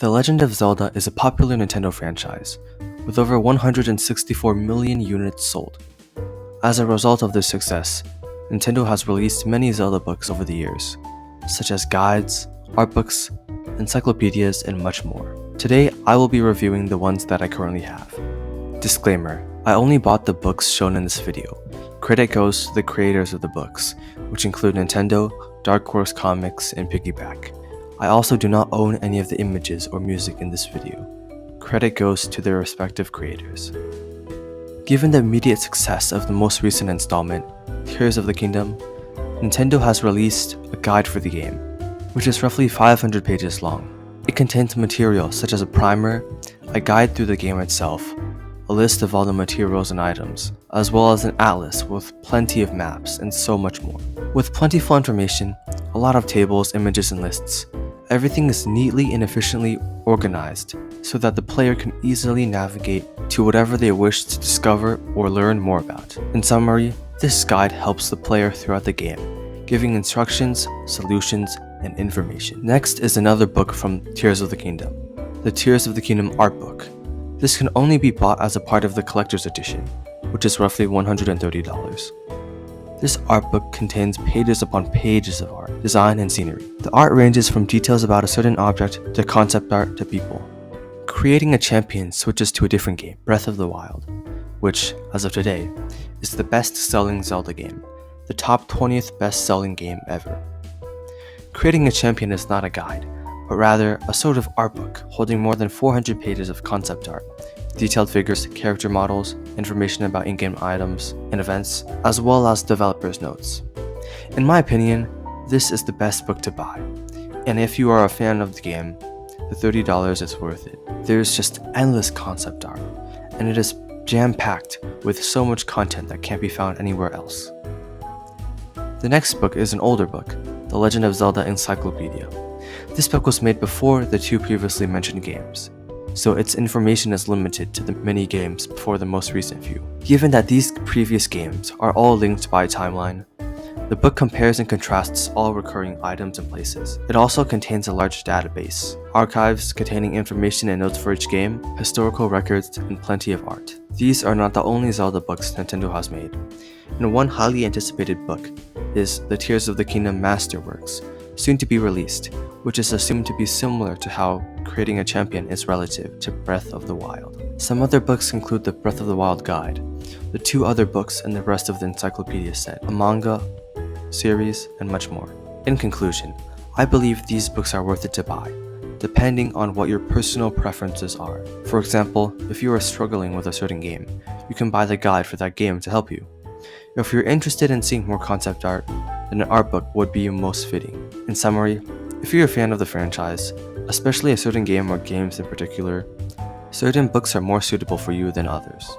The Legend of Zelda is a popular Nintendo franchise, with over 164 million units sold. As a result of this success, Nintendo has released many Zelda books over the years, such as guides, art books, encyclopedias, and much more. Today, I will be reviewing the ones that I currently have. Disclaimer: I only bought the books shown in this video. Credit goes to the creators of the books, which include Nintendo, Dark Horse Comics, and Piggyback. I also do not own any of the images or music in this video. Credit goes to their respective creators. Given the immediate success of the most recent installment, Tears of the Kingdom, Nintendo has released a guide for the game, which is roughly 500 pages long. It contains material such as a primer, a guide through the game itself, a list of all the materials and items, as well as an atlas with plenty of maps and so much more. With plentiful information, a lot of tables, images, and lists, everything is neatly and efficiently organized so that the player can easily navigate to whatever they wish to discover or learn more about. In summary, this guide helps the player throughout the game, giving instructions, solutions, and information. Next is another book from Tears of the Kingdom, the Tears of the Kingdom art book. This can only be bought as a part of the collector's edition, which is roughly $130. This art book contains pages upon pages of art, design, and scenery. The art ranges from details about a certain object to concept art to people. Creating a Champion switches to a different game, Breath of the Wild, which, as of today, is the best-selling Zelda game, the top 20th best-selling game ever. Creating a Champion is not a guide, but rather a sort of art book holding more than 400 pages of concept art, detailed figures, character models, information about in-game items and events, as well as developers' notes. In my opinion, this is the best book to buy, and if you are a fan of the game, the $30 is worth it. There's just endless concept art, and it is jam-packed with so much content that can't be found anywhere else. The next book is an older book, The Legend of Zelda Encyclopedia. This book was made before the two previously mentioned games, so its information is limited to the many games before the most recent few. Given that these previous games are all linked by a timeline, the book compares and contrasts all recurring items and places. It also contains a large database, archives containing information and notes for each game, historical records, and plenty of art. These are not the only Zelda books Nintendo has made, and one highly anticipated book is The Tears of the Kingdom Masterworks, soon to be released, which is assumed to be similar to how creating a champion is relative to Breath of the Wild. Some other books include the Breath of the Wild guide, the two other books and the rest of the encyclopedia set, a manga, series, and much more. In conclusion, I believe these books are worth it to buy, depending on what your personal preferences are. For example, if you are struggling with a certain game, you can buy the guide for that game to help you. If you're interested in seeing more concept art, then an art book would be most fitting. In summary, if you're a fan of the franchise, especially a certain game or games in particular, certain books are more suitable for you than others.